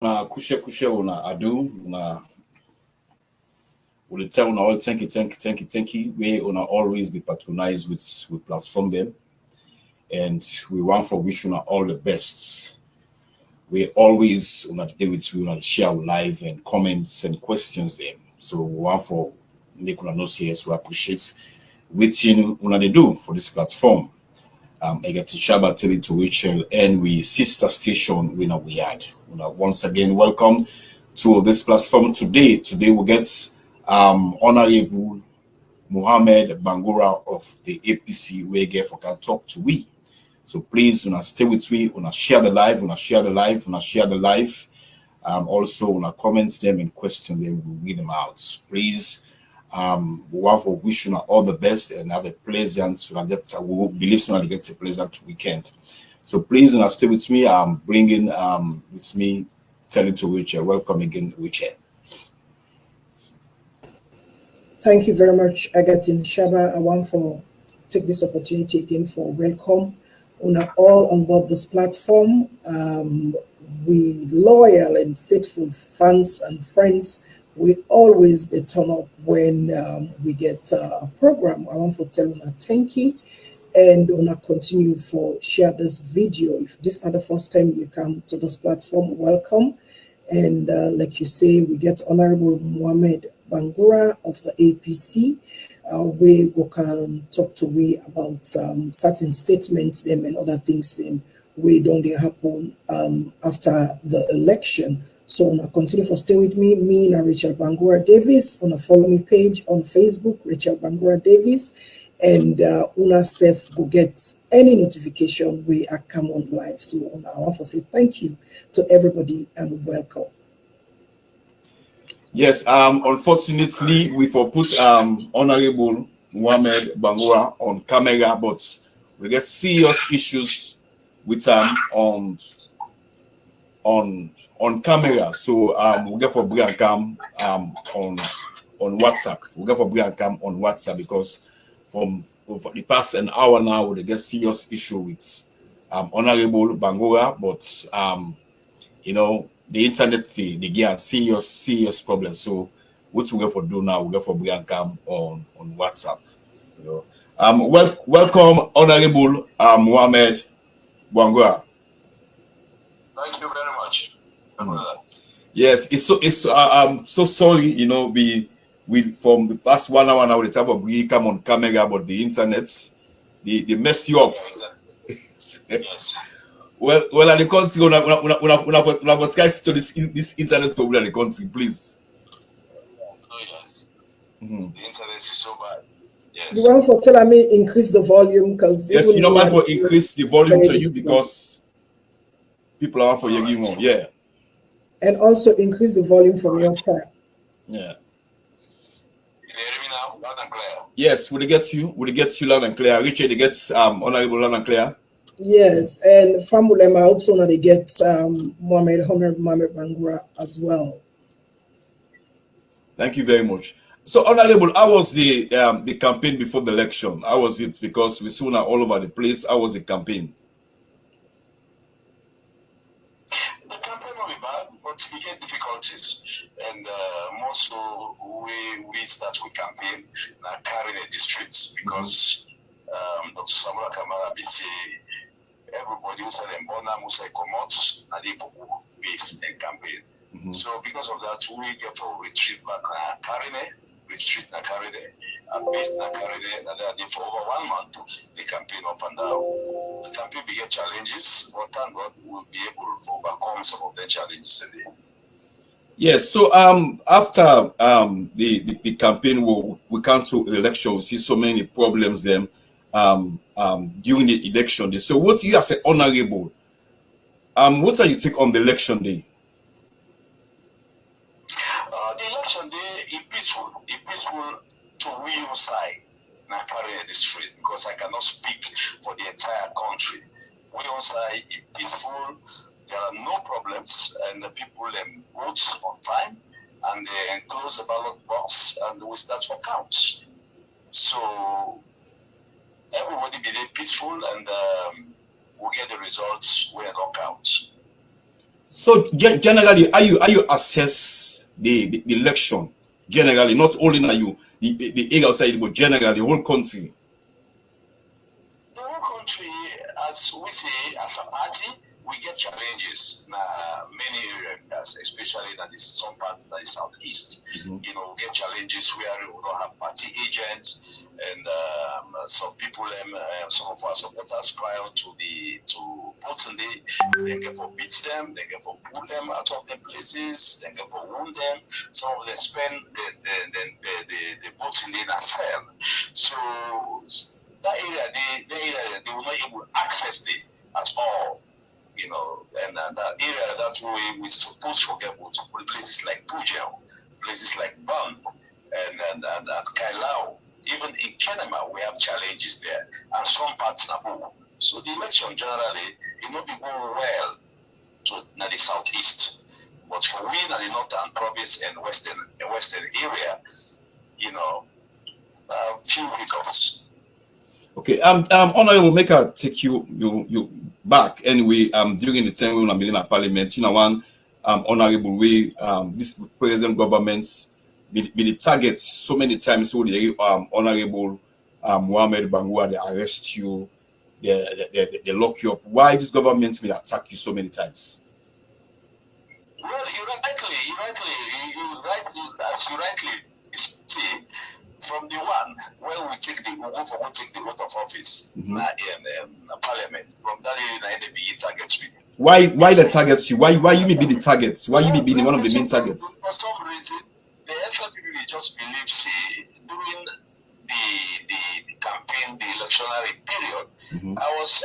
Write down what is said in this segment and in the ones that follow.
kushe una adu una will tell una all thank you. We una always the patronize with platform them, and we want for wish una all the best. We always una day with we una share our live and comments and questions them. So we want for make una know yes, we appreciate waiting una they do for this platform. Egerton Shaba tell it to Rachel and we sister station we know Wiyard. Once again, welcome to this platform today. Today we get Honorable MOHAMED BANGURA of the APC we get for can talk to we. So please stay with me, share the live, share the live. Also comments them and question them, we'll read them out. Please we want for wish you all the best and have a pleasant we believe you get a pleasant weekend. So please stay with me. I'm bringing with me telling to Richard. Welcome again, Richard. Thank you very much, Egerton Shaba. I want to take this opportunity again for welcome all on board this platform. We loyal and faithful fans and friends. We always they turn up when we get a program. I want to tell you thank you, and continue for share this video. If this is not the first time you come to this platform, welcome. And like you say, we get Honorable MOHAMED BANGURA of the APC. We can talk to we about certain statements them and other things them we don't happen after the election. So continue for stay with me and Rachel Bangura Davis. Follow me page on Facebook, Rachel Bangura Davis, and self go get any notification we are come on live. So I want to say thank you to everybody and welcome. Yes, unfortunately we for put Honorable MOHAMED BANGURA on camera, but we get serious issues with on camera. So we get for bring cam on WhatsApp. We get for bring cam on WhatsApp because from over the past an hour now we get serious issue with Honorable BANGURA, but the internet they get serious problems. So what we get for do now, we get for bring cam on WhatsApp. Welcome Honorable MOHAMED BANGURA. Thank you very much. Yes, it's I'm so sorry, we from the past 1 hour now the have a bring come on camera, but the internet they mess you up. Yes. Well, at the country, what guys to this internet problem at the country, please. Oh yes. The internet is so bad. Yes. You want for telling me increase the volume because yes, you know mind for increase the volume to you because people are for you more, yeah. And also increase the volume from your part. Yeah. You hear me now? Loud and clear. Yes, would it get you loud and clear? Richard, it gets Honorable loud and clear. Yes, and Famulema also now they get Honorable MOHAMED BANGURA as well. Thank you very much. So, Honorable, how was the campaign before the election? How was it? Because we saw now all over the place. How was the campaign? The campaign will be bad, but we get difficulties, and more so we start with campaign now carrying the districts because Dr. Samuel Kamara be say everybody who said them born now say Komon-Tok and they for base and campaign. So because of that, we get for retreat back retreat na carry and base na carry and then for over 1 month the campaign up and down. The campaign will get challenges, but thank God we'll be able to overcome some of the challenges today. Yes, so after the campaign we come to the election, we see so many problems then during the election day. So what you as an honorable, what are you take on the election day? The election day is peaceful to we side na carry the street because I cannot speak for the entire country. We side is peaceful. There are no problems, and the people vote on time, and they enclose the ballot box, and we start for counts. So everybody be peaceful, and we get the results where it don't count. So generally, are you assess the election generally, not only now you the area outside, but generally the whole country? The whole country, as we say, as a party, we get challenges in many areas, especially in some parts that is southeast. Mm-hmm. You know, we get challenges where we don't have party agents, and some people, some of our supporters prior to voting day, they get for beat them, they get for pull them out of their places, they get for wound them. Some of them spend the voting day in a cell. So that area, they will not able to access it at all. You know, and that area, that's why we're supposed to forget about places like Pujel, places like Band, and Kailao. Even in Kenema, we have challenges there, and some parts Nabu. So the election generally, it not be going well to the southeast, but for we in the northern province and western area, you know, few hiccups. Okay, Honorable Maker, take you back anyway. During the time when I'm in Parliament, you know, one honorable way, this present government's be the target so many times. So the honorable MOHAMED BANGURA, they arrest you, they lock you up. Why this government will attack you so many times? Well, you rightly see. From the one when we take the oath of office in Parliament, from that area, they targets me. Why the targets you? Why you may be the targets? Why you may be one of the main targets? For some reason, the SLPP just believe, see, during the campaign, the electionary period, I was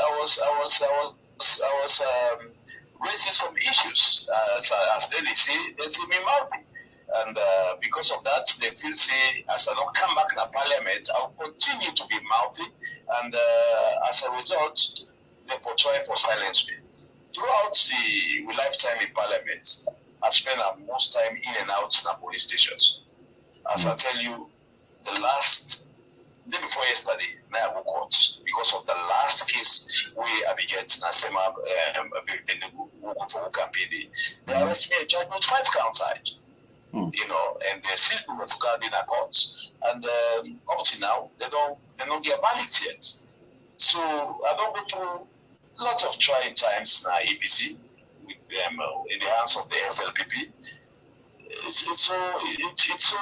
raising some issues. As they see me mounting. And because of that, they feel say, as I don't come back in the Parliament, I'll continue to be mouthy. And as a result, they try for silence me. Throughout the lifetime in Parliament, I've spent most time in and out in the police stations. As I tell you, the last day before yesterday, I go court because of the last case we Abigail Nasema for campaign. They arrested me and charged me with 5 count. You know, and the 6 people to guard in a court, and obviously now they don't get verdicts yet. So I don't go through lots of trying times now. APC with them in the hands of the SLPP. It's so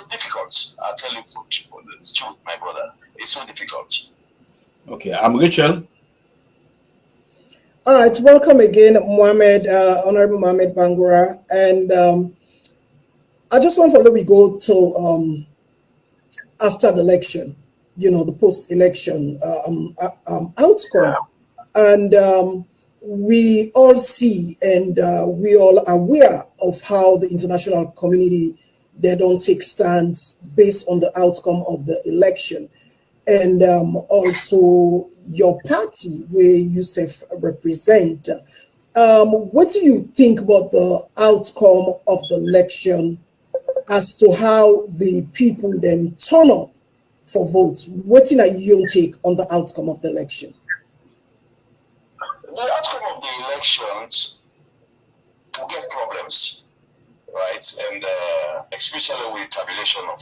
difficult. I tell you for the truth, my brother. It's so difficult. Okay, I'm Rachel. All right, welcome again, Honorable MOHAMED BANGURA, and I just want to we go to after the election, you know, the post-election outcome, and we all see and we all are aware of how the international community, they don't take stands based on the outcome of the election, and also your party where you represent. What do you think about the outcome of the election as to how the people then turn up for votes? What's your take on the outcome of the election? The outcome of the elections will get problems, right? And especially with tabulation of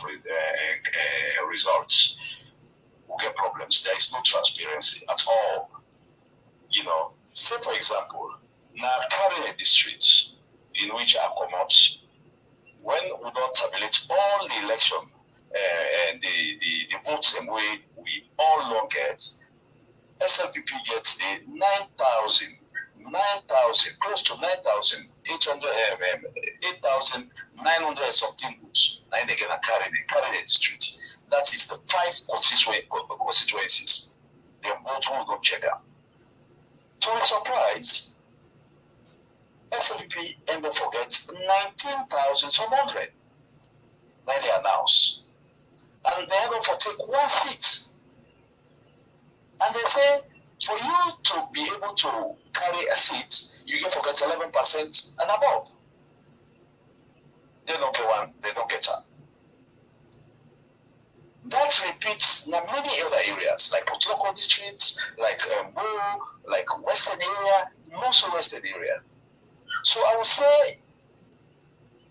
results, we'll get problems. There is no transparency at all. You know, say for example, now carrying a district in which I come out, when we don't tabulate all the election and the votes and way we all long get, SLPP gets the 9,000, close to 8,900 something votes. Now they can carry the district. That is the 5 constituencies. The vote will not check out. To my surprise, SLPP and don't forget 19,000 some hundred. Now they announce. And they don't take 1 seat. And they say, for you to be able to carry a seat, you get forget 11% and above. They don't get one, they don't get her. That repeats in many other areas, like Potoko districts, like Bo, like Western area, most of Western area. So I would say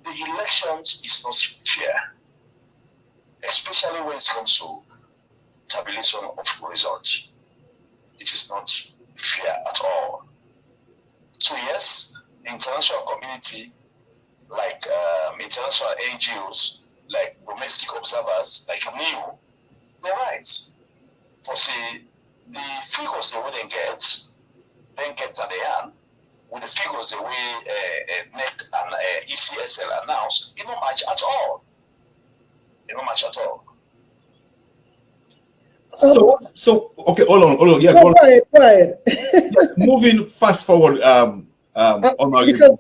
the elections is not fair, especially when it comes to tabulation of results. It is not fair at all. So yes, the international community, like international NGOs, like domestic observers, like NEO, they're right. For say, the figures they wouldn't get, then get at the end, with the figures the way NET and ECSL announced, it don't match at all. It don't match at all. So okay, hold on. Yeah, go ahead. Yes, moving fast forward, because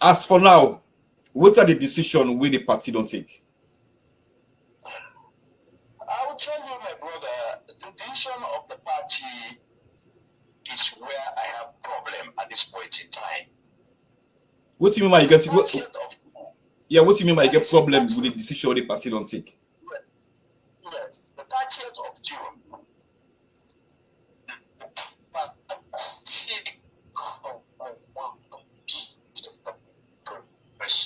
as for now, what are the decisions we the party don't take? I will tell you, my brother, the decision of the party is where I have problem at this point in time. What do you mean by you get? What do you mean by you get problem with the decision the party don't take? Yes, the 30th of June.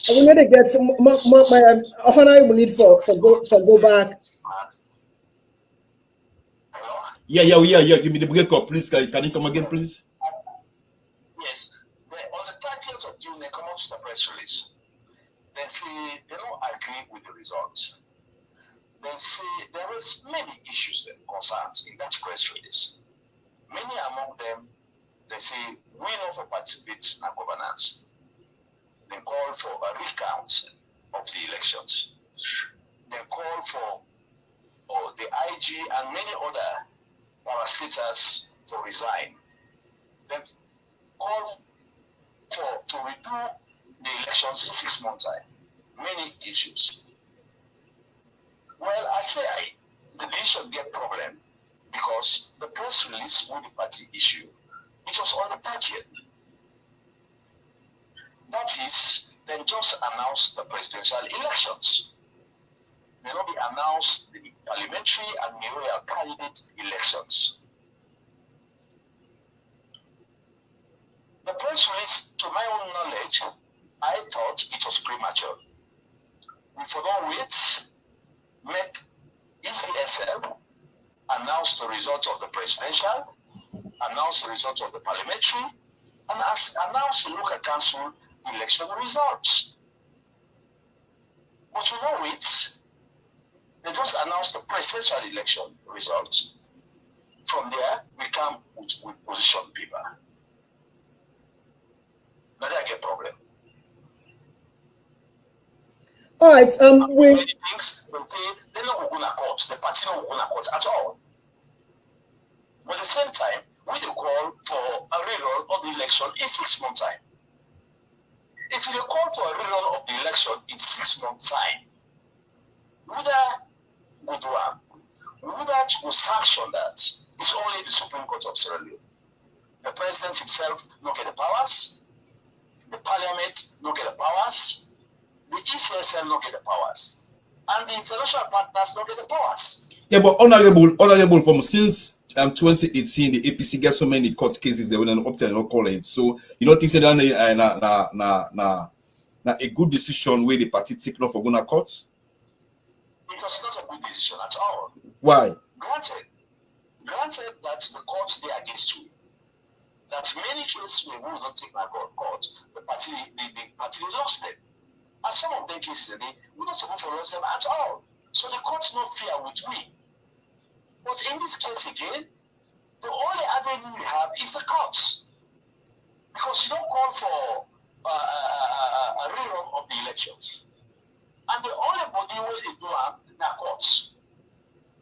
I will need to get some my honor. We need for go back. Yeah. Give me the break up, please. Can you come again, please? Yes. On the 30th of June, they come out with a press release. They say they don't agree with the results. They say there is many issues and concerns in that press release. Many among them, they say we know for participants in governance. They call for a recount of the elections. They call for the IG and many other parastatals to resign. They call to redo the elections in 6 months' time. Many issues. Well, I say the decision get problem because the press release with the party issue, it was on the 30th. That is, they just announced the presidential elections. They will be announced the parliamentary and mayoral candidate elections. The press release, to my own knowledge, I thought it was premature. We for don't wait, met ECSL, announced the results of the presidential, announced the results of the parliamentary, and announced the local council election results. But you know it, they just announced the presidential election results. From there, we come with position paper. Now they get problem. All right, many things they say they're not going to court, the party not going to court at all. But at the same time, we do call for a rerun of the election in 6 months' time. If you call for a rerun of the election in 6 months' time, would that go do one? Would that will sanction that? It's only the Supreme Court of Sierra Leone. The president himself not get the powers, the parliament not get the powers, the ECSL not get the powers, and the international partners not get the powers. Yeah, but honorable, from since 2018, the APC gets so many court cases they will not opt and not call it. So you don't think that a good decision where the party take off for going to court? It was not a good decision at all. Why? Granted that the court they against you. That many cases we will not take my court. The party lost them. And some of them cases we not supposed to lose them at all. So the court's not fair with me. But in this case again, the only avenue we have is the courts. Because you don't call for a rerun of the elections. And the only body where they do have na courts.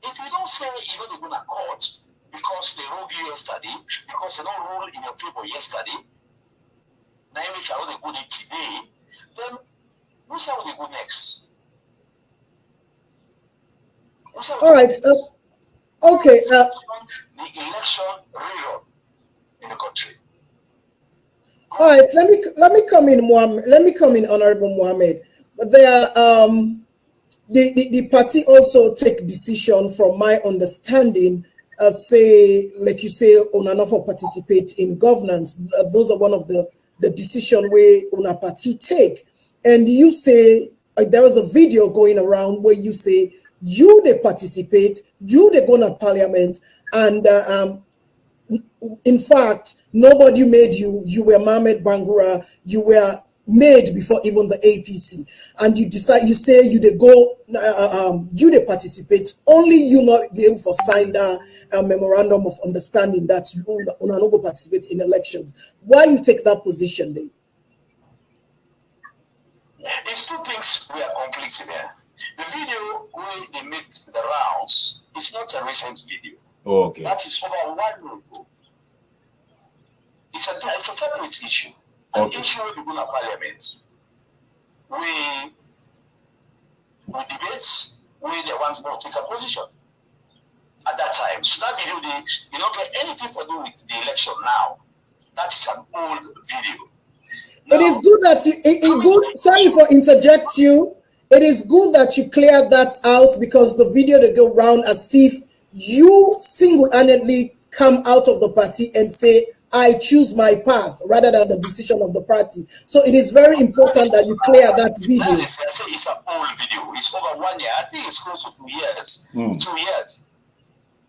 If you don't say you know they go to court because they ruled you yesterday, because they don't rule in your favor yesterday, now you make they go there today, then who say what they go next? All right. Okay. The election rerun in the country. All right. Let me come in, Mohammed. Let me come in, Honorable Mohammed. But there, the party also take decision, from my understanding, say, like you say, on and off participate in governance. Those are one of the the decision where una party take. And you say, there was a video going around where you say, you they participate, you they go to parliament, and in fact, nobody made you. You were MOHAMED BANGURA. You were made before even the APC, and you decide. You say you they go. You they participate. Only you not be able to sign that memorandum of understanding that you not go participate in elections. Why you take that position, then? It's two things we are conflicting here. The video where they made the rounds is not a recent video. Okay. That is over 1 year ago. It's a separate issue. An issue where we go to parliament. We debate where they want to take a position at that time. So that video, they don't get anything to do with the election now. That's an old video. Now, it is good that you. Sorry for interject you. It is good that you cleared that out, because the video they go round as if you single-handedly come out of the party and say, I choose my path, rather than the decision of the party. So it is very important that you clear that video. I say it's an old video. It's over 1 year. I think it's close to 2 years. 2 years.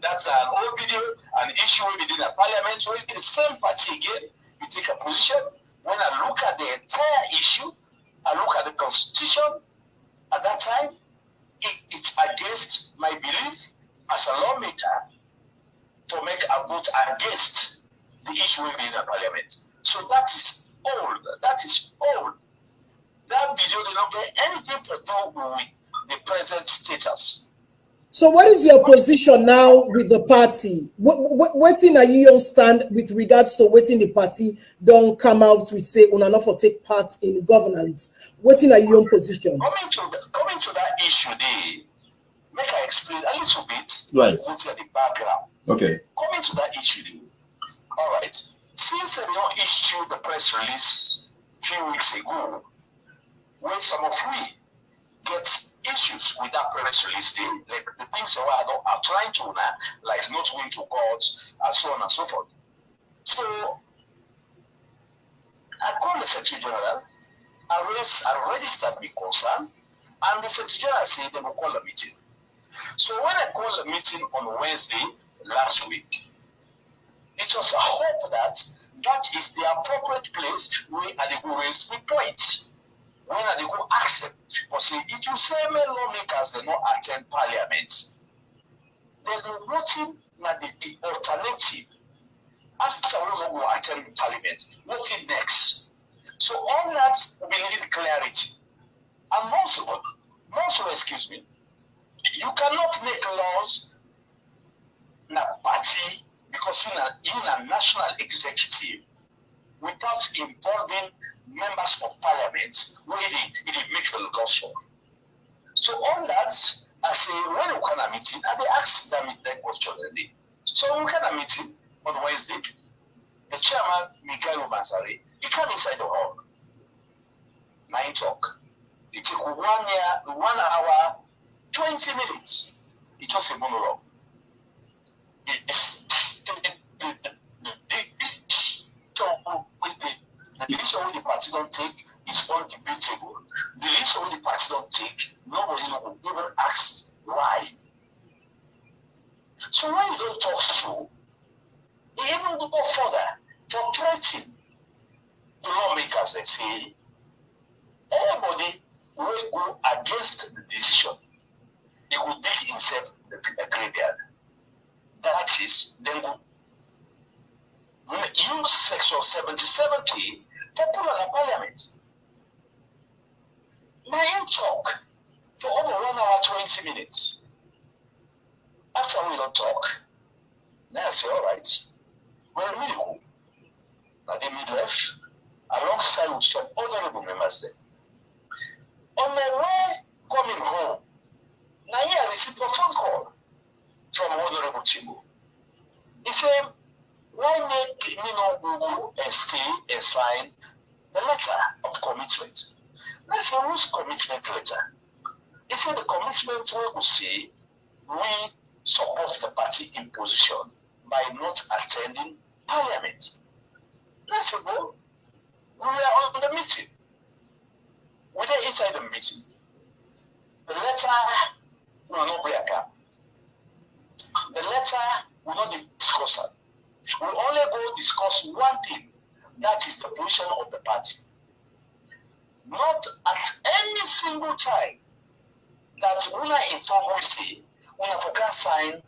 That's an old video, an issue within a parliamentary, the same party again. You take a position. When I look at the entire issue, I look at the constitution at that time, it's against my belief as a lawmaker to make a vote against the issue within the parliament. So that is old. That is old. That video did not get anything to do with the present status. So what is your position now with the party? What's in you stand with regards to waiting the party don't come out with say una not for take part in governance? What's in your position? Coming to that issue, make I explain a little bit. Right. What's in the background? Okay. Coming to that issue, all right. Since they don't issue the press release a few weeks ago, when some of we get issues with that press release, like the things that I'm trying to now, like not going to court and so on and so forth. So I called the Secretary General, I registered my concern, and the Secretary General said they will call a meeting. So when I called the meeting on Wednesday last week, it was a hope that that is the appropriate place where they go raise my points. When they go ask them, but see, if you say many lawmakers they not attend parliament, then what's the alternative? After we not go attend parliament, what's next? So all that we need clarity. And also, excuse me, you cannot make laws in a party because you're a national executive without involving members of parliament where they make the laws for. So on that, I say when we can a meeting, and they ask them that question. So we can a meeting on Wednesday. The chairman, Mikael Mansari, he came inside the hall. Now he talk. It took 1 hour, 20 minutes. It was a monologue. The issue the party don't take is undebatable. The issue the party don't take, nobody will even ask why. So when you don't talk so, they even go further to threaten the lawmakers. They say, anybody will go against the decision, they will dig himself the graveyard. That is, then go use section 77K to pull on a parliament. My own talk for over 1 hour, 20 minutes. After we don't talk, then I say, all right, we're really cool. Now they made left alongside with some honorable members there. On my way coming home, now here I received a phone call from Honorable Timbo. He said, why make me not go and stay and sign the letter of commitment? Let's say, whose commitment letter? He said the commitment will say we support the party in position by not attending parliament. Let's say, well, We were on the meeting. We were inside the meeting. The letter will not be a cap. The letter will not discuss it. We only go discuss one thing. That is the position of the party. Not at any single time that when I inform we say, when I can sign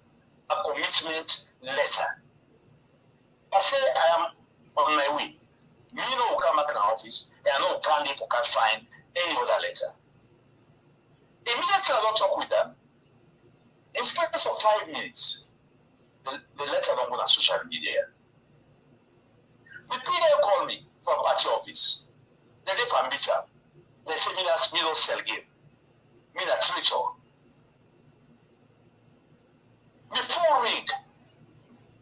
a commitment letter. I say I am on my way. Me no come back in the office, and I no can sign any other letter. Immediately I don't talk with them. In space of 5 minutes, the letter don't go on social media. The PA called me from party office. They did permit her. They say me don't sell game. Me that's ritual. Before ring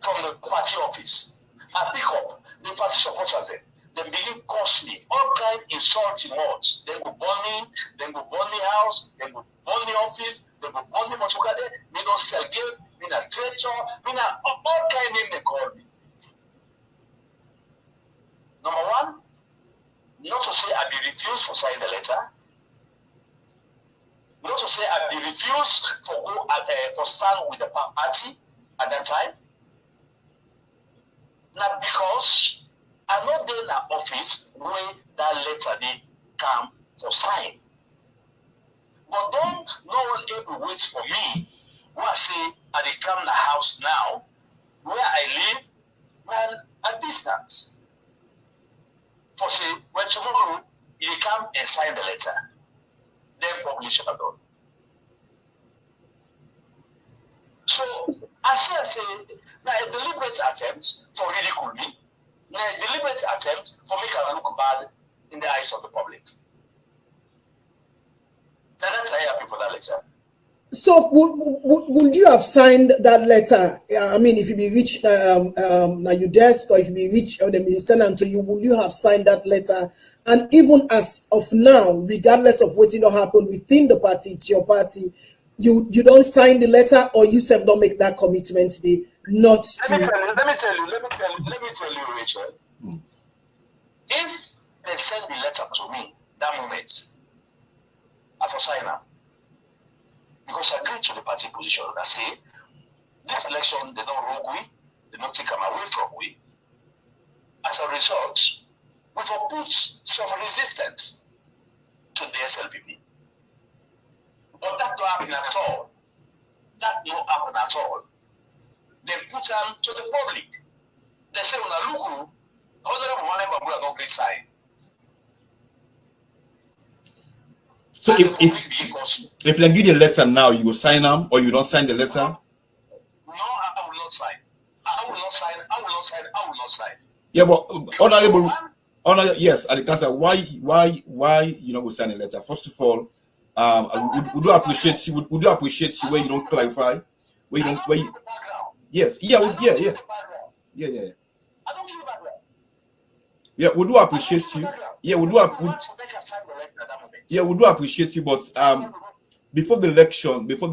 from the party office, I pick up the party supporters there. They begin curse me, all kind insulting words. They go burn me, then go burn the house, then go burn the office, they go burn me for sugar there. Me don't sell game, me not treasure, me not all kind name they call me. Number one, not to say I be refused for signing the letter. Not to say I be refused for go for stand with the party at that time. Now because I'm not there in the office where that letter they come for sign. But don't no able wait for me. Who I say I dey come the house now, where I live, and a distance. For say when tomorrow you come and sign the letter, then publish it alone. So I say now a deliberate attempt for ridicule me. A deliberate attempt for making I look bad in the eyes of the public. And that's why I'm happy for that letter. So would you have signed that letter? I mean, if you be reached na your desk, or if you be reached or them send them to you, would you have signed that letter? And even as of now, regardless of what don't happen within the party, it's your party, you don't sign the letter, or you self don't make that commitment today not to. Let me tell you, Rachel. If they send the letter to me that moment, I will sign up. Because I agree to the party position. I say, this election, they don't rogue we, they don't take them away from we. As a result, we will put some resistance to the SLPP. But that don't happen at all. That don't happen at all. They put them to the public. They say, when I look, Honorable MOHAMED BANGURA don't resign. So if they give you a letter now, you will sign them, or you don't sign the letter? No, I will not sign. I will not sign. I will not sign. I will not sign. Yeah, but Honorable, yes, and the answer why you know go sign a letter? First of all, would you appreciate you? Would you appreciate you where you don't clarify? Where you don't where you, yes, yeah. I don't give you background. Yeah, would you appreciate you? Yeah, would you appreciate you? But before the election, Dr.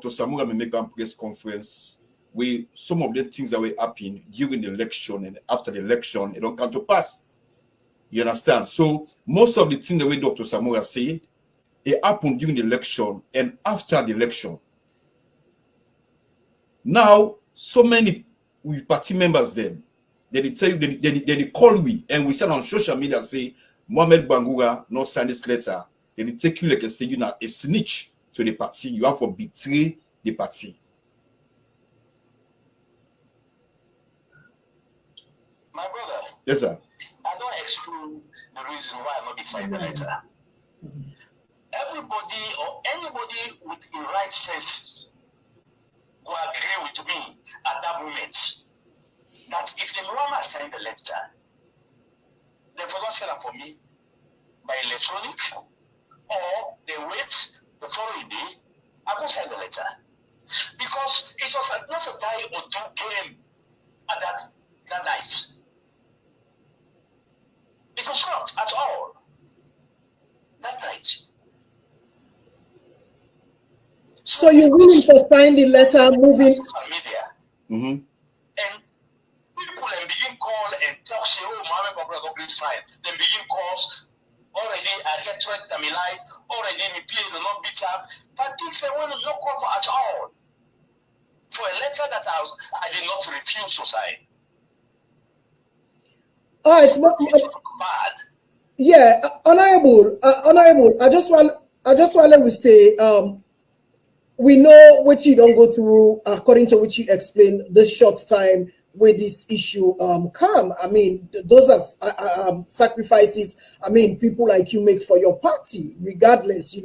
Samura may make a press conference where some of the things that were happening during the election and after the election, it don't come to pass. You understand? So most of the things the way Dr. Samura said, it happened during the election and after the election. Now, so many party members then, they tell you, they call we, and we send on social media say, MOHAMED BANGURA not sign this letter. They take you like and say, you know, a snitch to the party. You have to betray the party. My brother. Yes, sir. I don't exclude the reason why I'm not signing the letter. Everybody or anybody with the right senses will agree with me at that moment that if the Muhammad signed the letter, they will not send them for me by electronic, or they wait the following day, I go sign the letter. Because it was not a guy or two game at that night. It was not at all that night. So you're willing to sign the letter moving social media. And people and begin call and talk, say, oh, MOHAMED grip sign. Then begin calls. Already I get threat to my life. Already me play the not beat up. But things they want to not call for at all. For a letter that I did not refuse to sign. It's not bad. Yeah, honorable. I just want to say, we know what you don't go through, according to which you explained the short time where this issue come. I mean, those are sacrifices. I mean, people like you make for your party, regardless,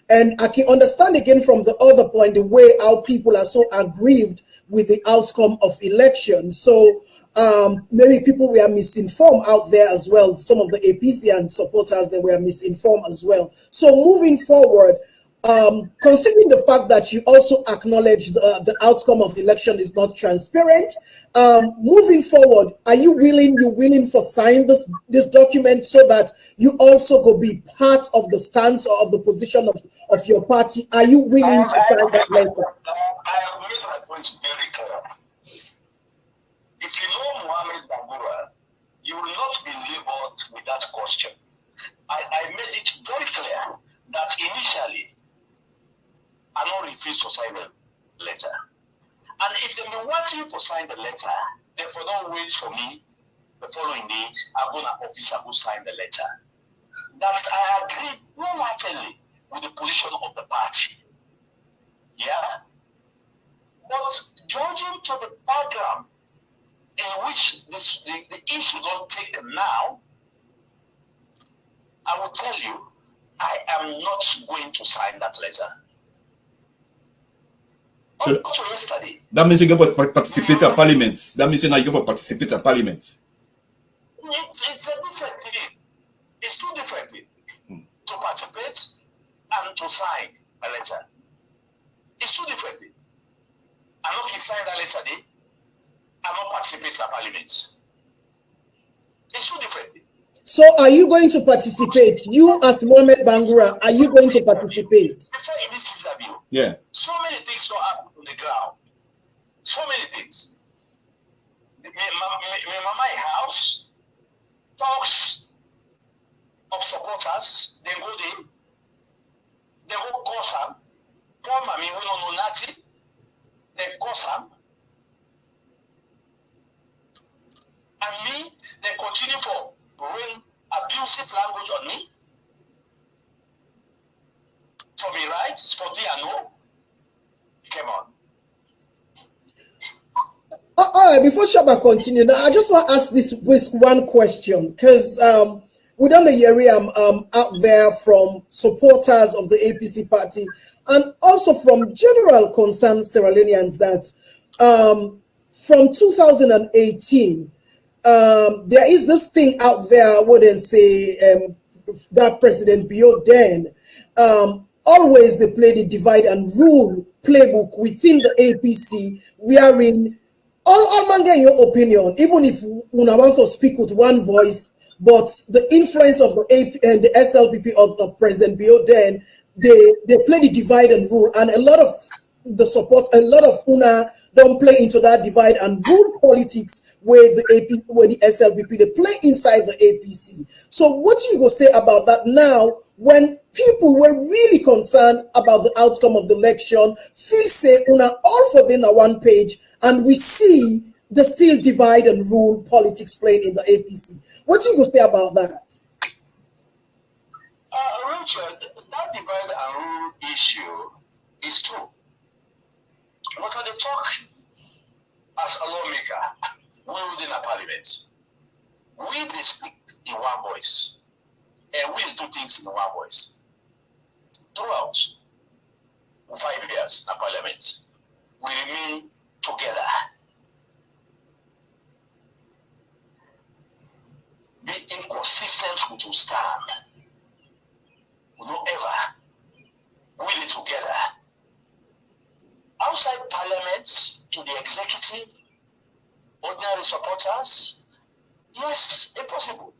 And I can understand again from the other point the way how people are so aggrieved with the outcome of election. So maybe people were misinformed out there as well. Some of the APC and supporters, they were misinformed as well. So moving forward, considering the fact that you also acknowledge the outcome of the election is not transparent, moving forward, are you willing for sign this document so that you also go be part of the stance or of the position of your party? Are you willing to sign that letter? I have made my point very clear. If you know Mohamed Bangura, you will not be labeled with that question. I made it very clear that initially I don't refuse to sign the letter. And if they may want you to sign the letter, therefore don't wait for me. The following day, I go to office, I go sign the letter. That I agree wholeheartedly with the position of the party. Yeah? But judging to the background in which the issue don't take now, I will tell you, I am not going to sign that letter. So that means you go for participate in parliament. That means you're not going for participate in parliament. It's a different thing. It's two different things. To participate and to sign a letter. It's two different things. I'm not going to sign that letter today. I'm not participating in parliament. It's two different things. So are you going to participate? You as Mohamed Bangura, are you going to participate? Before in this interview, yeah. So many things so happen on the ground. So many things. My house talks of supporters, they go there, they go cause them. Poor mommy who don't know nothing, they cause them. And me, they continue for bring abusive language on me. For me rights, for they no. Come on. All right, before Shaba continue, now I just want to ask this one question, because we done the area out there from supporters of the APC party and also from general concerned Sierra Leoneans that from 2018, there is this thing out there, I wouldn't say that President Bio then always they play the divide and rule playbook within the APC, wherein all man get your opinion, even if una want to speak with one voice, but the influence of the AP and the SLPP of President Bio then they play the divide and rule, and a lot of the support, a lot of una don't play into that divide and rule politics where the AP, where the SLPP they play inside the APC. So what do you go say about that now when people were really concerned about the outcome of the election, feel say una all for them on one page, and we see the still divide and rule politics playing in the APC? What do you go say about that? Richard, that divide and rule issue is true. But when they talk as a lawmaker, we within a parliament, we they speak in one voice, and we do things in one voice. Throughout 5 years in parliament, we remain together. Be inconsistent with your stand. We don't ever will it together. Outside parliament, to the executive, ordinary supporters, yes, it's possible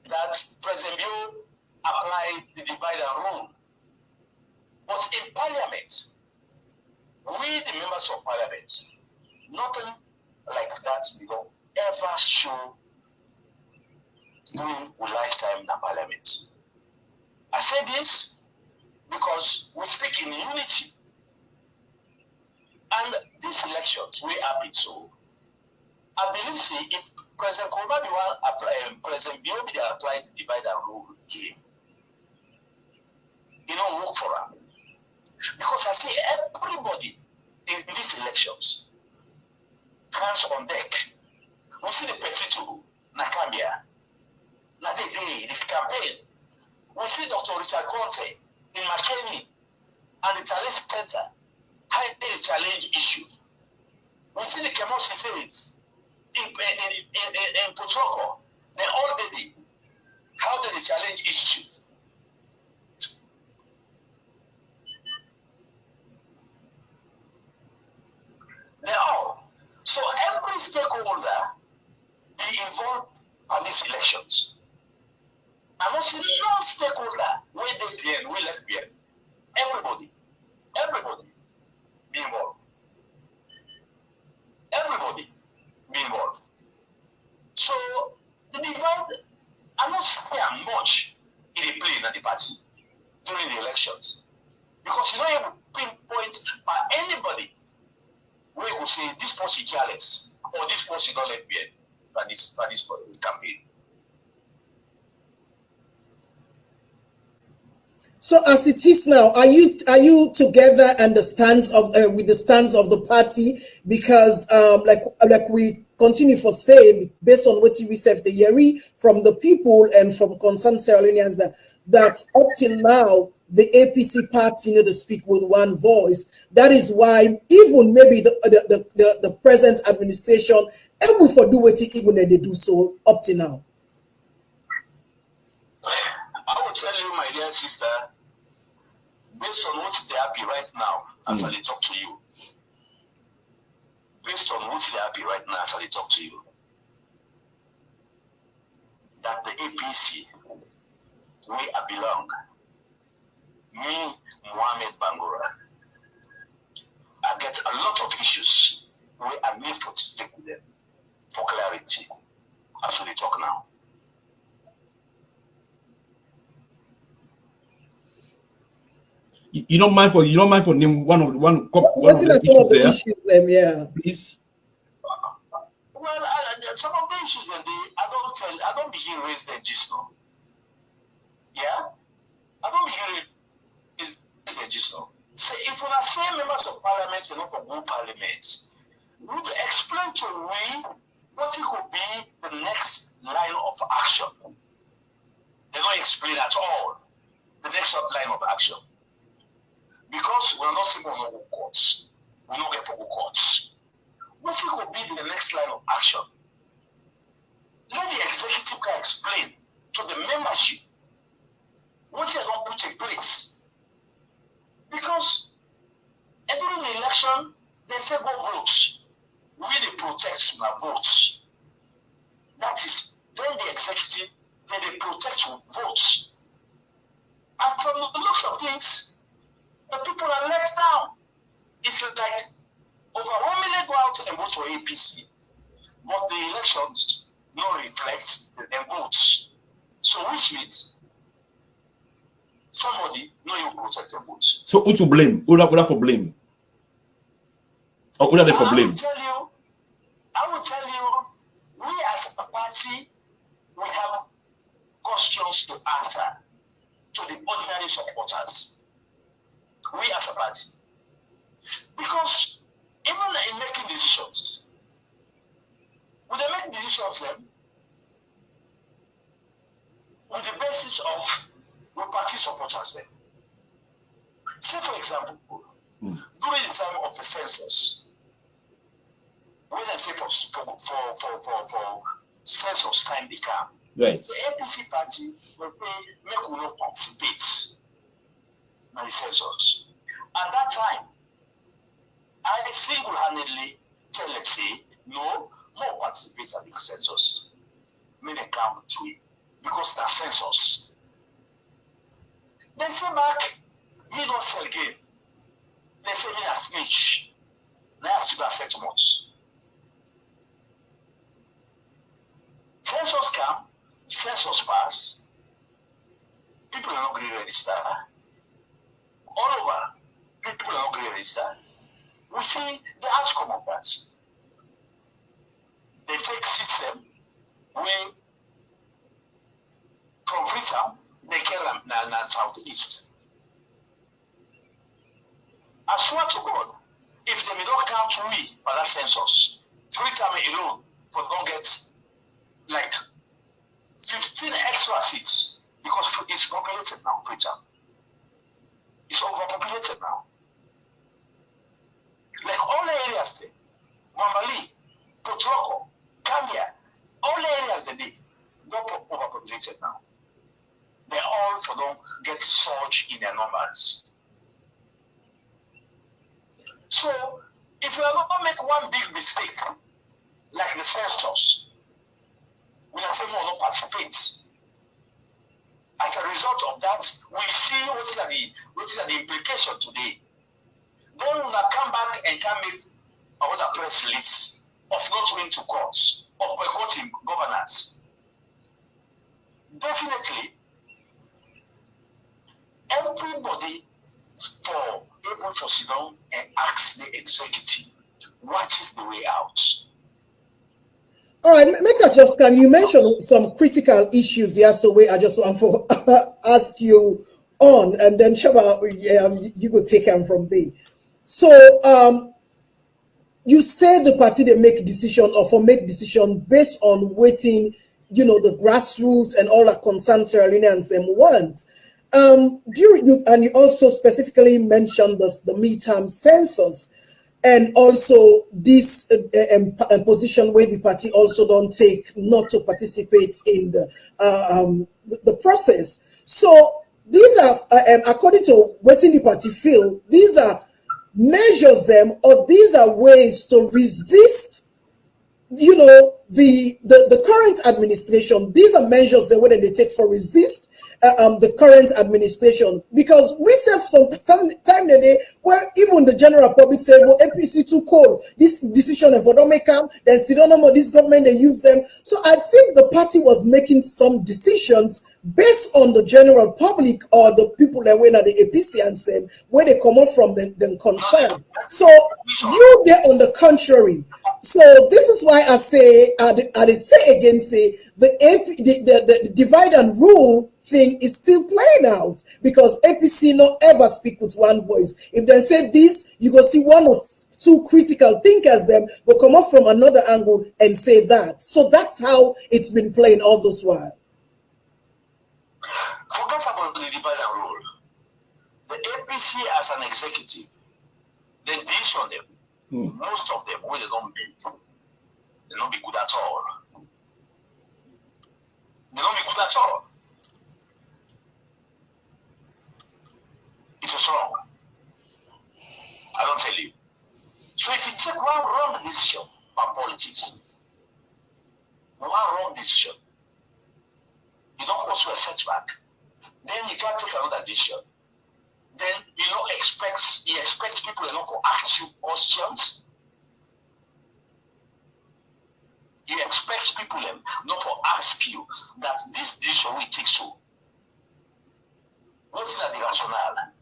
that President Bio applied the divide and rule. But in parliament, we, the members of parliament, nothing like that will ever show during our lifetime in the parliament. I say this because we speak in unity. And these elections, we happen so. I believe, see, if President Komon President Biobi applied the divide and rule game, it don't work for him. Because I see everybody in these elections, hands on deck. We see the petition, Nakambia, the campaign. We see Dr. Richard Conte in McKinney and the Challenge Center, hiding the challenge issue. We see the Kemosi says in Potoko, they already how they challenge issues. They all. So every stakeholder be involved on these elections. And also non-stakeholder, where they be we left behind. Everybody be involved. Everybody be involved. So the divide, I'm not saying much in the play in the party during the elections. Because you don't have to pinpoint by anybody where you say this person is careless or this person don't let behind by this campaign. So as it is now, are you together and the stance of with the stance of the party? Because like we continue for say based on what we said the Yeri from the people and from concerned Sierra Leoneans that up till now the APC party to speak with one voice. That is why even maybe the present administration able for do what even they do so up till now. I will tell you, my dear sister, based on what they happy right now, as I talk to you, based on what they happy right now, as I talk to you, that the APC, where I belong, me, MOHAMED BANGURA, I get a lot of issues where I need to take with them for clarity, as we talk now. You don't mind for name one of the issues there? Yeah. Please. Well, some of the issues I don't begin raise them just now. Yeah, I don't begin raise them just now. Say if we are same members of parliament and not of good parliament, we would explain to me what it could be the next line of action. They don't explain at all the next line of action. Because we are not saying we no courts. We don't get to go courts. What it could be the next line of action? Let the executive can explain to the membership what they don't put in place. Because during the election, they say go vote. We they protect our votes. That is when the executive, they protect votes. And from the looks of things, the people are let down. It's like overwhelmingly go out and vote for APC, but the elections no reflect the votes. So which means somebody no you protect the votes. So who to blame? Who that for blame? Or who are they for blame? I will tell you, we as a party, we have questions to answer to the ordinary supporters. We as a party. Because even in making decisions, we make decisions with the basis of the party supporters. Say for example, during the time of the census, when I say for census time they come, right. The APC party will make we not participate in the census. At that time, I single-handedly tell let's say no more participate at the census. May they count three because the census. They say back, me don't sell game. They say me a speech. Now I have to accept much. Census come, census pass, people are not going to register. All over, people are not going to register. We see the outcome of that. They take system where from Freetown, they carry them southeast. I swear to God, if they may not count we for that census, Freetown alone for don't get like 15 extra seats because it's populated now, Freetown. It's overpopulated now. Like all the areas there, Wambali, Potroko, Kambia, all the areas they not overpopulated now. They all for them get surge in their numbers. So if we are not make one big mistake, like the census, we are saying more not participates. As a result of that, we see what is the implication today. Then we will come back and can make another press release of not going to courts, of boycotting governance. Definitely, everybody for able to sit down and ask the executive, what is the way out? All right, make just can you mention some critical issues here? So I just want to ask you on, and then Shaba, you could take them from there. So you say the party they make decision or for make decision based on waiting, the grassroots and all that concerned Sierra Leoneans them want. And you also specifically mentioned the midterm census, and also this position where the party also don't take not to participate in the process. So these are, according to what in the party feel, these are measures them, or these are ways to resist the current administration. These are measures the way that they take for resist the current administration, because we have some time today where even the general public say, well, APC too cold, this decision if we don't make them, then see don't know more this government they use them. So I think the party was making some decisions based on the general public or the people that were at the APC and them where they come up from them concern. So you there on the contrary. So this is why I say, I say again, say the divide and rule thing is still playing out, because APC not ever speak with one voice. If they say this, you go see one or two critical thinkers them will come up from another angle and say that. So that's how it's been playing all this while. Forget about the divide and rule. The APC as an executive, they dish on them. Most of them, when they don't meet, they don't be good at all. They don't be good at all. It's wrong. I don't tell you. So if you take one wrong decision on politics, one wrong decision, you don't go through a setback, then you can't take another decision. Then you expect people enough to ask you questions. You expect people not to ask you that this decision will take so. What's the rationale?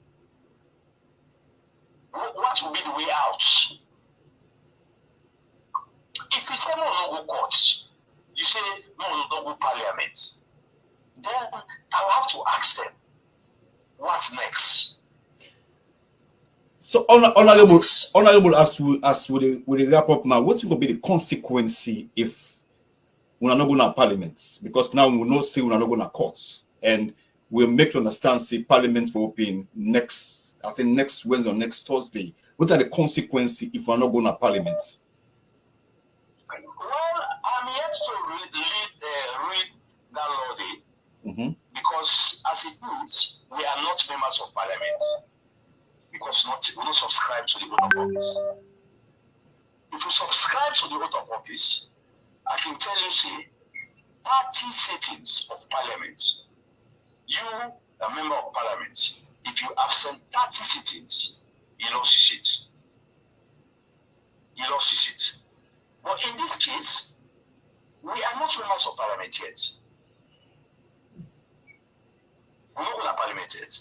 What will be the way out? If you say no go courts, you say no go parliament, then I'll have to ask them, what's next? So honorable, as we wrap up now, what will be the consequence if we're not going to parliament? Because now we will not say we're not going to courts, and we'll make you understand, say parliament will open next Wednesday or next Thursday. What are the consequences if we're not going to parliament? Well, I'm yet to read that law because as it is, we are not members of parliament. Because we don't subscribe to the oath of office. If you subscribe to the oath of office, I can tell you, see, 30 sittings of parliament. You, a member of parliament, if you absent 30 sittings, you lost your seat. You lost your seat. But in this case, we are not members of parliament yet. we're not going to parliament yet.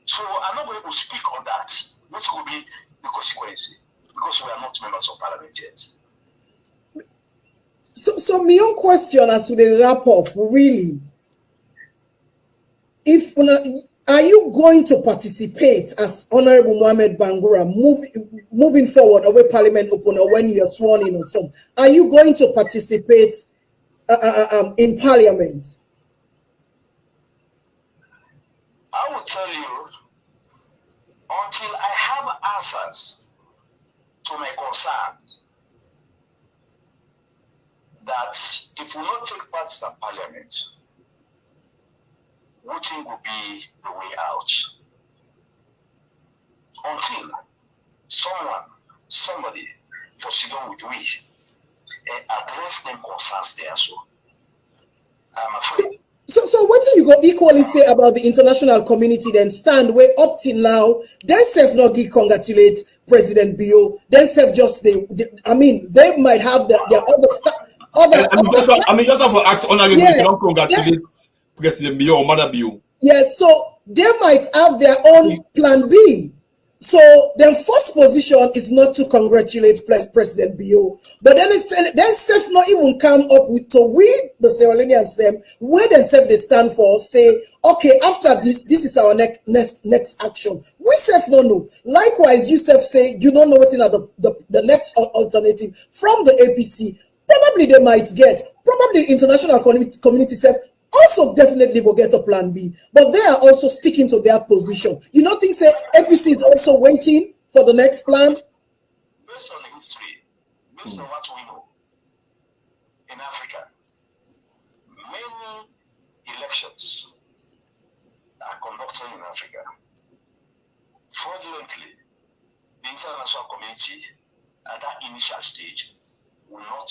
So I'm not going to speak on that, which will be the consequence, because we are not members of parliament yet. So my own question as to the wrap up, really, if are you going to participate as Honorable Mohamed Bangura moving forward away Parliament open or when you're sworn in or some? Are you going to participate in Parliament? I will tell you, until I have answers to my concern, that it will not take part in Parliament, voting will be the way out. Until somebody for sit down with me and address them concerns there. So I'm afraid. So what do you go equally say about the international community then stand where up till now, they self not congratulate President Bio, they self just I mean they might have their other stuff. I mean just for act honorable, you don't congratulate President Bio or Mother Bio. Yes, so they might have their own plan B. So their first position is not to congratulate President Bio, but then self not even come up with to we the Sierra Leoneans them where themselves they stand for say okay after this is our next action. We self no know. Likewise, you self say you don't know what's in the next alternative from the APC. Probably they might get. Probably the international community self also definitely will get a plan B, but they are also sticking to their position. You don't think say APC is also waiting for the next plan? Based on history, based on what we know in Africa, many elections are conducted in Africa. Fraudulently, the international community at that initial stage will not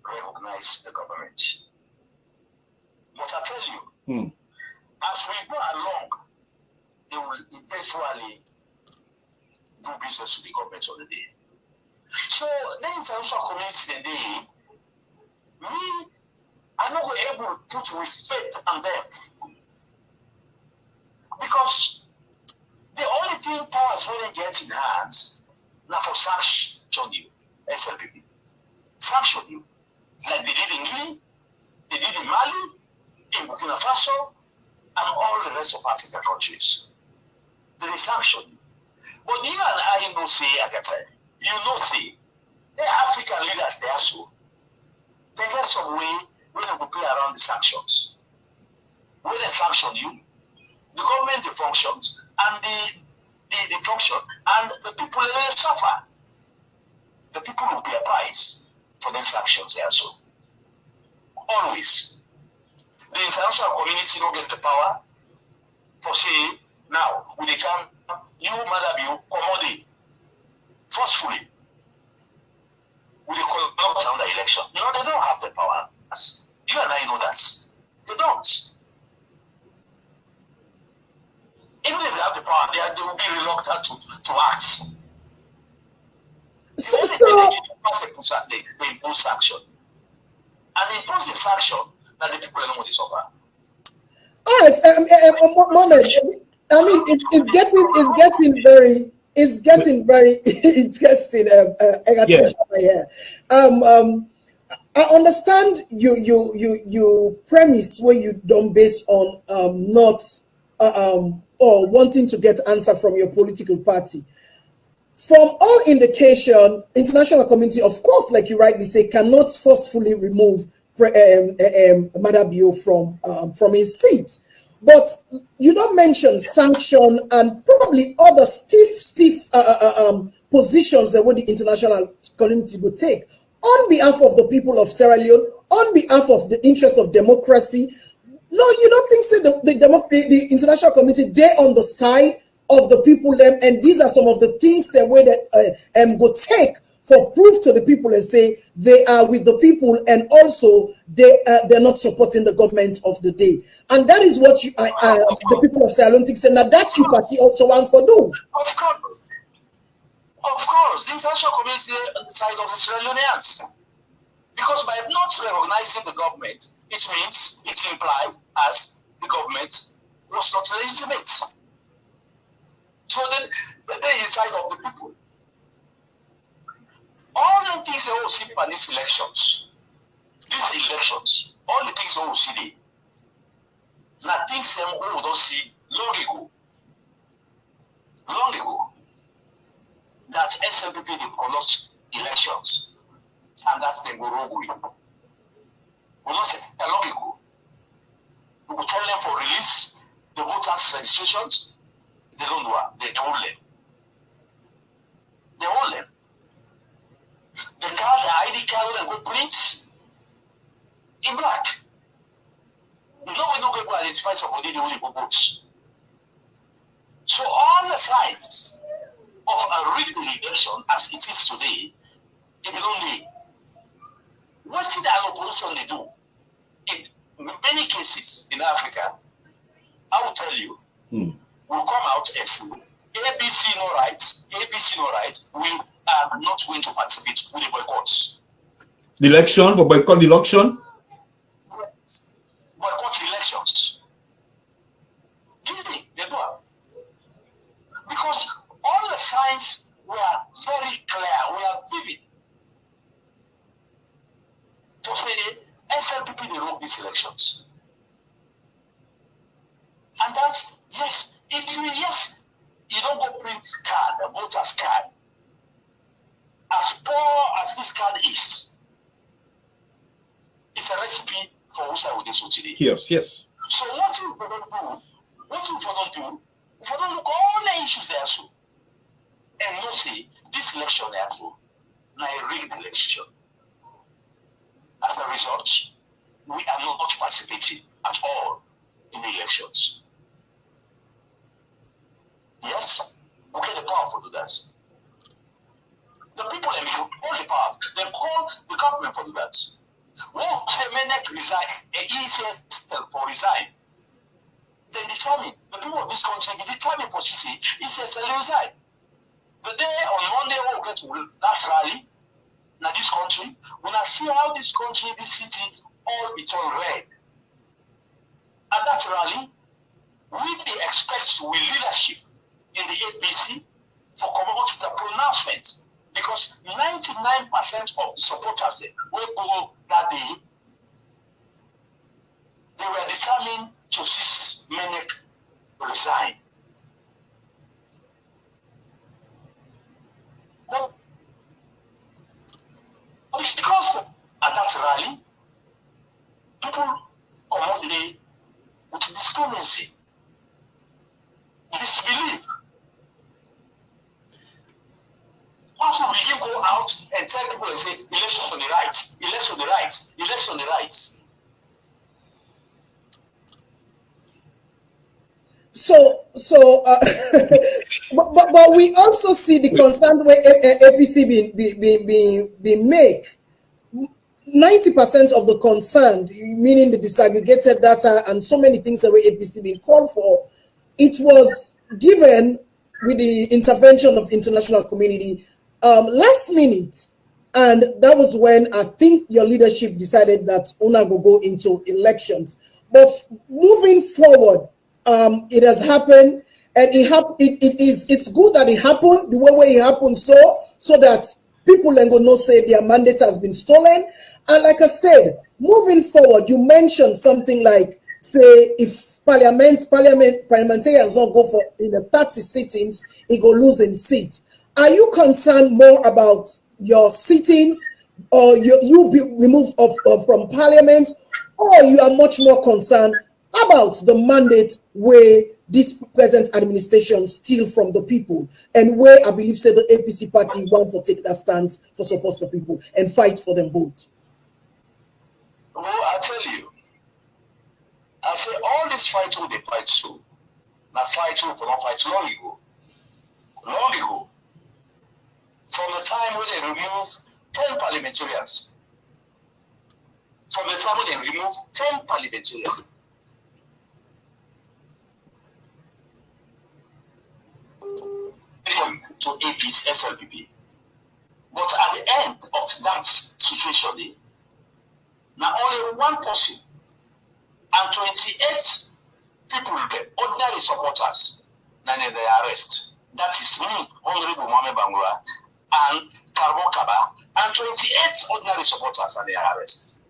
recognize the government. But I tell you, as we go along, they will eventually do business with the government of the day. So the international community today, we are not able to put with faith on them. Because the only thing powers really get in hands now for sanction you, SLPP. Sanction you. Like they did in Guinea, they did in Mali, in Burkina Faso, and all the rest of African countries. They sanction you. But you and I know say at that time, you know say, the African leaders they also, they get some way when they go play around the sanctions. When they sanction you, the government they functions, and the function, and the people they suffer. The people will pay a price for their sanctions also. Always. The international community don't get the power for say, now, when they come, you, Madam, you, commodity, forcefully, when they conduct another election. You know, they don't have the power. You and I know that. They don't. Even if they have the power, they will be reluctant to act. They impose sanction. And they impose the sanction that the people don't want to suffer. All right, moment. I mean, it's getting very interesting. Egerton Shaba here. I understand you premise where you don't base on not or wanting to get answer from your political party. From all indication, international community, of course, like you rightly say, cannot forcefully remove Madabio from his seat. But you don't mention sanction and probably other stiff positions that what the international community would take on behalf of the people of Sierra Leone, on behalf of the interests of democracy. No, you don't think so the international community, they're on the side of the people, and these are some of the things that way that go take for proof to the people and say they are with the people, and also they're not supporting the government of the day. And that is what the people of Sierra Leone think, and that's you party also want for do. Of course, the international community on the side of the Sierra Leoneans. Because by not recognizing the government, it means, it implies as the government was not legitimate. So then they decide of the people. All the things they all see by these elections, all the things they all see, now things they all don't see long ago, that SLPP they conduct elections, and that's the go wrong way. We don't say long ago. We will tell them for release the voters' registrations. They don't do it. They own them. They own them. The card, the ID card, and go print in black. You know, we don't go identify somebody, they only go votes. So all the sides of a rigged election as it is today, it belong there. What is the opposition they do? In many cases in Africa, I will tell you, will come out and say, APC no rights, we are not going to participate with the boycotts. The election, for boycott the election? Yes. Boycott elections. Really, they do it. Because all the signs were very clear, we are vivid. To say SLPP they wrote these elections. And that's, yes, if you don't go print card, a voter's card, as poor as this card is, it's a recipe for which I would do today. Yes. So what if we don't do? If we don't look all the issues there so, and not say this election there so, now a rigged election. As a result, we are not participating at all in the elections. Yes, we get the power to do that. The people and all the power, they call the government for do that. When Semenek resign, he says for resign, they determine, the people of this country, they determine for she say, he says resign. The day on Monday, we'll get to last rally, now this country, when I see how this country, this city, all it's all red. At that rally, we expect with leadership in the APC for Komon-Tok the pronouncements, because 99% of the supporters will go that day, they were determined to see Menek resign. Well, because at that rally, people come on the day with discrimination, disbelief. Also, we can go out and tell people and say, election on the rights, election on the rights, election on the rights. But we also see the concern where APC being made. 90% of the concern, meaning the disaggregated data and so many things that were APC being called for, it was given with the intervention of international community last minute. And that was when I think your leadership decided that UNA will go into elections. But moving forward, it has happened, and it's good that it happened the way it happened, so that people then go no say their mandate has been stolen. And like I said, moving forward, you mentioned something like, say, if parliamentarians don't go for in the 30 sittings, it go lose in seats. Are you concerned more about your sittings, or you be removed from parliament, or you are much more concerned about the mandate where this present administration steal from the people, and where I believe say the APC party want to take that stance for support for people and fight for them vote? Well, I tell you, I say all this fight who they fight so, now fight who for not fight long ago. From the time when they remove 10 parliamentarians. From the time when they remove 10 parliamentarians. To APC, SLPP. But at the end of that situation, now only one person and 28 people, the ordinary supporters, then they arrest. That is me, Honorable MOHAMED BANGURA, and Karbon Kaba, and 28 ordinary supporters, and they are arrested.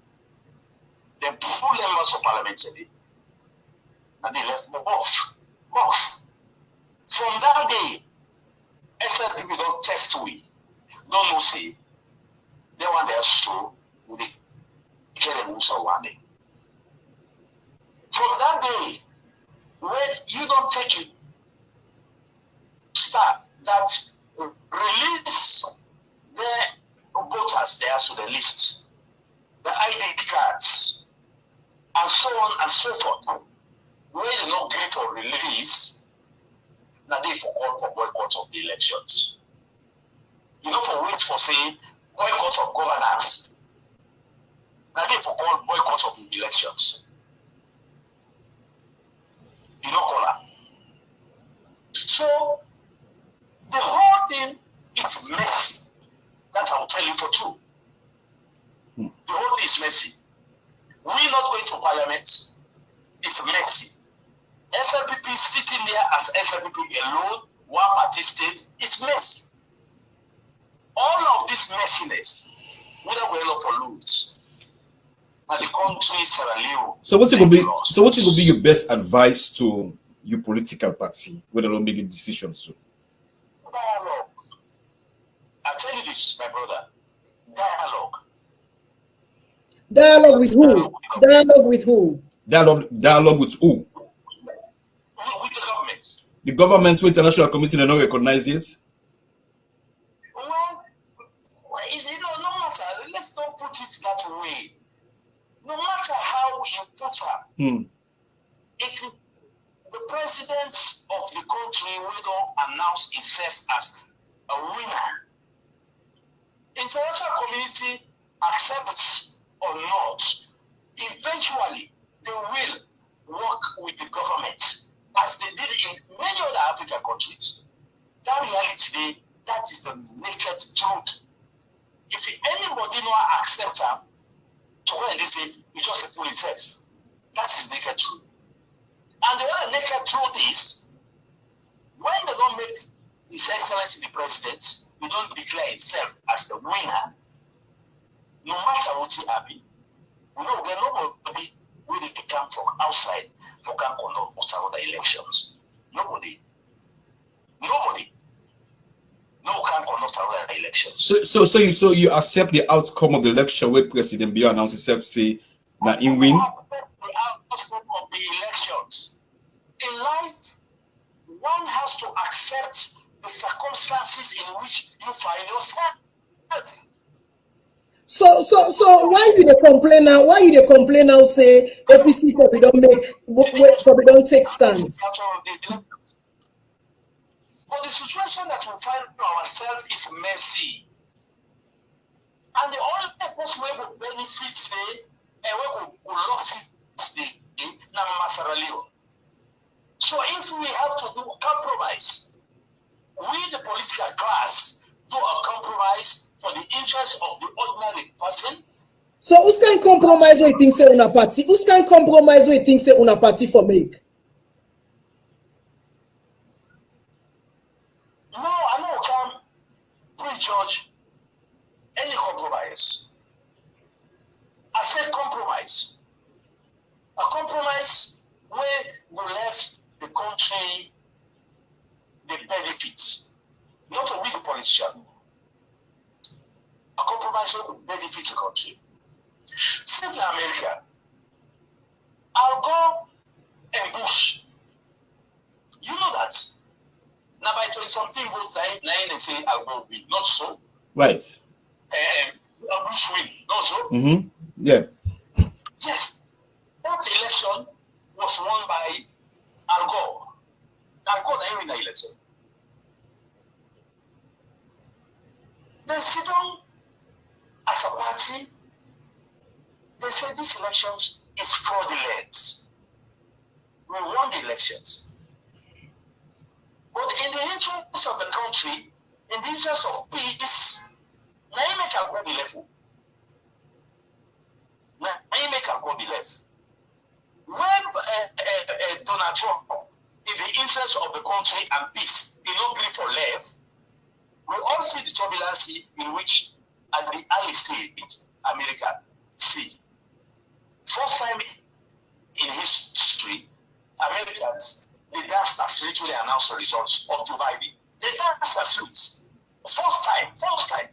They pull members of parliamentary, and they left them off. From that day, SLPP don't test we, don't know say, they want their show with the Musa one day. From that day, when you don't take it, start that release the voters there to the list, the ID cards, and so on and so forth. When they not agree for release, now they for call for boycott of the elections. You know, for wait for say boycott of governance. Now they for call boycott of the elections. You know, caller. So the whole thing is messy. That I will tell you for true. The whole thing is messy. We're not going to parliament. It's messy. SLPP sitting there as SLPP alone, one party state, it's messy. All of this messiness, we don't go for lose. And the country Sierra Leone. So what's it gonna be? So what's it gonna be your best advice to your political party when they don't make decisions? So dialogue. I tell you this, my brother. Dialogue. Dialogue with who? Dialogue with who? Dialogue with who? With the government. The government, with the international community, they don't recognize it. Well, is it no matter? Let's not put it that way. No matter how you put her, it's the president of the country will don't announce himself as a winner. International community accepts or not, eventually they will work with the government as they did in many other African countries. That reality, that is the naked truth. If anybody not accept her, to go and say it's just a fool himself. That's the naked truth. And the other naked truth is when they don't make His Excellency the President, he don't declare himself as the winner, no matter what he happen. We know there's nobody really come from outside for can conduct other elections. Nobody. No can conduct other elections. So you accept the outcome of the election where President Biya announced himself, say, na in win? The outcome of the elections. In life, one has to accept the circumstances in which you find yourself. So why you dey complain now? Why you dey complain now? Say APC for we don't don't take stands. But the situation that we find ourselves is messy. And the only person who will benefit, say, and we will lost it now Sierra Leone. So if we have to do a compromise, we the political class do a compromise for the interest of the ordinary person. So who's can compromise with things say on a party? Who's can compromise with things say on a party for make? No, I know can prejudge any compromise. I said compromise. A compromise where we left the country the benefits, not only the politician. A compromise where we benefit the country. Same in America. I'll go and Bush. You know that. Now by 20-something votes, now they say I'll go win. Not so. Right. Bush win. Not so. Yeah. Yes. That election was won by Al Gore. Al Gore didn't win the election. They sit down as a party. They say these elections is fraudulent. We won the elections. But in the interest of the country, in the interest of peace, now you make Al Gore be left. Now you make Al Gore be left. When Donald interest of the country and peace, in no gree for left, we all see the turbulence in which at the early stage America see. First time in history, Americans, they danced as literally announced the results of Joe Biden. They danced as streets. First time.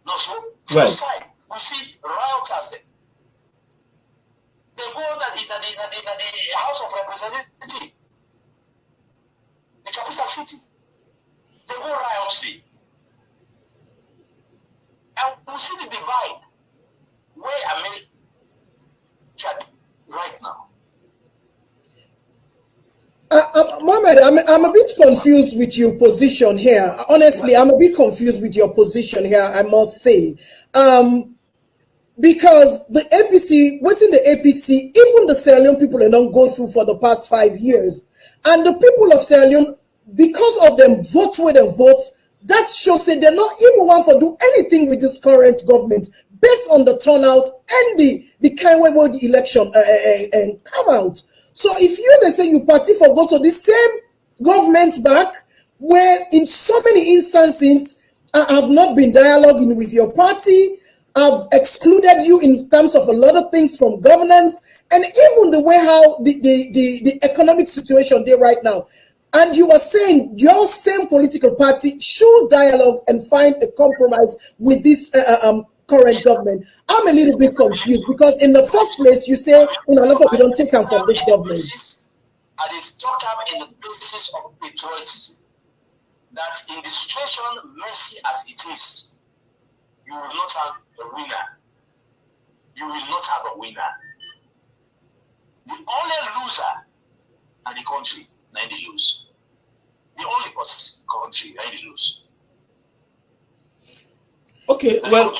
No, so first time we see rioters there. They go to the House of Representatives, the capital city. They go riot there. And we see the divide where America right now. Mohamed, I'm a bit confused with your position here. Honestly, I'm a bit confused with your position here, I must say. Because the APC, what's in the APC, even the Sierra Leone people don't go through for the past 5 years. And the people of Sierra Leone, because of them vote where they vote, that shows that they're not even want to do anything with this current government based on the turnout and the kind way the election and come out. So if they say you party for go to the same government back, where in so many instances I have not been dialoguing with your party, I've excluded you in terms of a lot of things from governance, and even the way how the economic situation there right now. And you are saying your same political party should dialogue and find a compromise with this current government. I'm a little bit confused because in the first place you say, we don't take them from this government. And it's talk up in the basis of patriotism that in the situation messy as it is, you will not have a winner. You will not have a winner. The only loser are the country, now they lose. The only country, now they lose. Okay, well,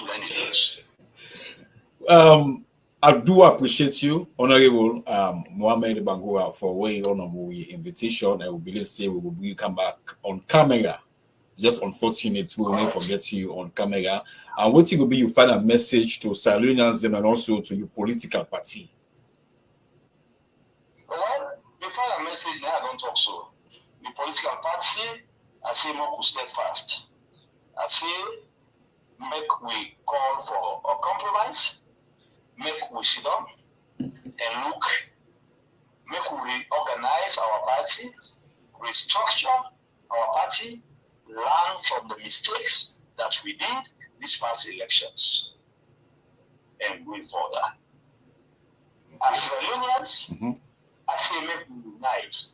I do appreciate you, Honorable Mohamed Bangura, for weighing on our invitation. I will believe say we will come back on camera. Just unfortunate we will not forget you on camera. And what will be your final message to Sierra Leoneans and also to your political party? Well, the final message now I don't talk so. The political party, I say more steadfast. I say make we call for a compromise, make we sit down and look, make we reorganize our party, restructure our party, learn from the mistakes that we did these past elections, and going further. As Sierra I say make we unite.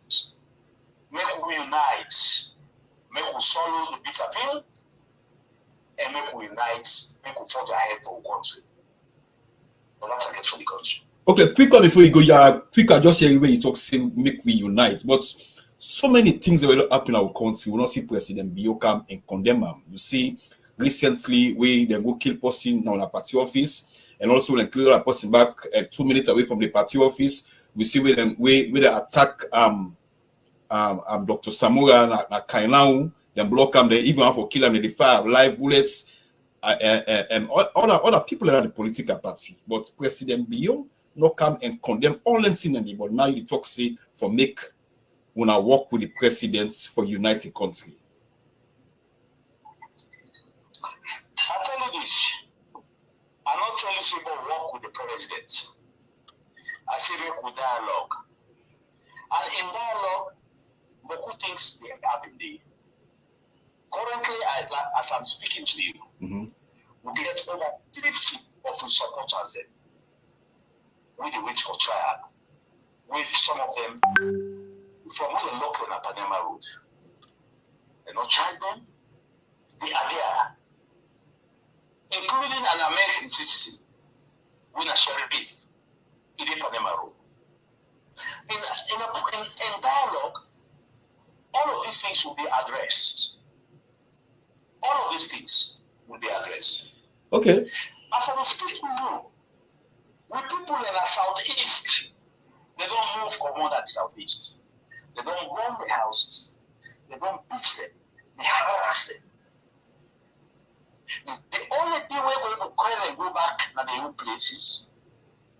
Make we swallow the bitter pill, and make we unite, make we forge ahead for the country. But that's again for the country. Okay, quick one before you go, quicker just hear where you talk, say make we unite. But so many things that will happen in our country. We will not see President Bio come and condemn them. You see, recently we then go kill person now in a party office, and also when clear a person back 2 minutes away from the party office. We see where they attack Dr. Samura na Kainau, then block them, they even have to kill them, they fire live bullets, and other people are the political party. But President Bio not come and condemn all them things, but now you talk say for make when I work with the president for united country. I tell you this, I not tell you say work with the president. I say make with dialogue. And in dialogue, beaucoup things they happen there. Currently, as I'm speaking to you, we get over 50 of the supporters there. We wait for trial. With some of them from where they lock on a Panama Road. They not charge them. They are there. Including an American citizen with a sheriff in the Panama Road. In dialogue, all of these things will be addressed. All of these things will be addressed. Okay. As I was speaking to you, with people in the southeast, they don't move from more than the southeast. They don't burn the houses. They don't beat them. They harass them. The only thing we're going to call and go back to the new places,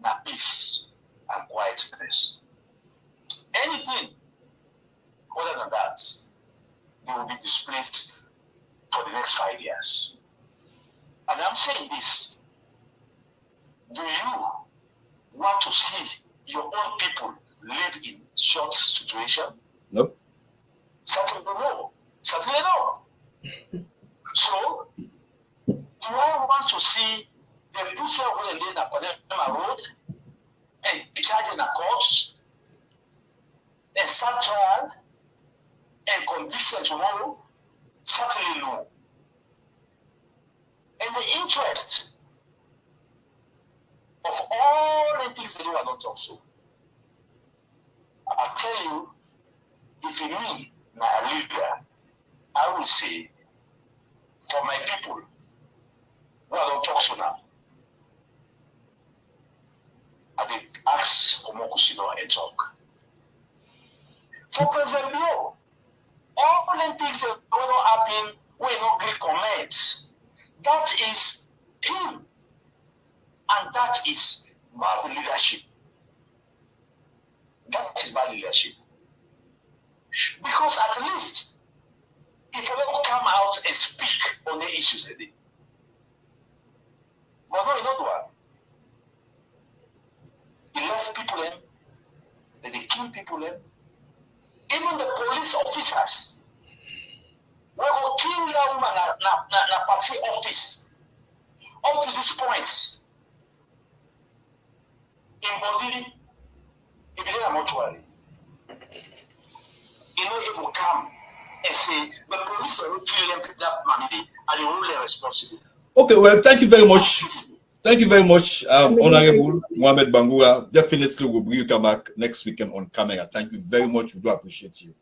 na peace and quietness. Anything Other than that, they will be displaced for the next 5 years. And I'm saying this, do you want to see your own people live in short situation? Nope. Certainly no. Certainly no. So, do I want to see the butcher who in the Panama Road and charge in a court and start trial and conviction tomorrow? Certainly no. And the interest of all the things they do are not also. I'll tell you, if you me, a leader, I will say, for my people who are not talk so now, I did ask for more Kusino and talk. For President Bio, all the things that will not happen, will not get comments. That is him. And that is bad leadership. That is bad leadership. Because at least, if you don't come out and speak on the issues today, but no, you know what? He left people in, then they kill people in. Even the police officers we will kill that woman na party office. Up to this point, in body, if they are mortuary, you know, it will come and say the police will kill them, that money, and they will be responsible. Okay, well, thank you very much. Thank you very much, Honorable Mohamed Bangura. Definitely we'll bring you back next weekend on camera. Thank you very much. We do appreciate you.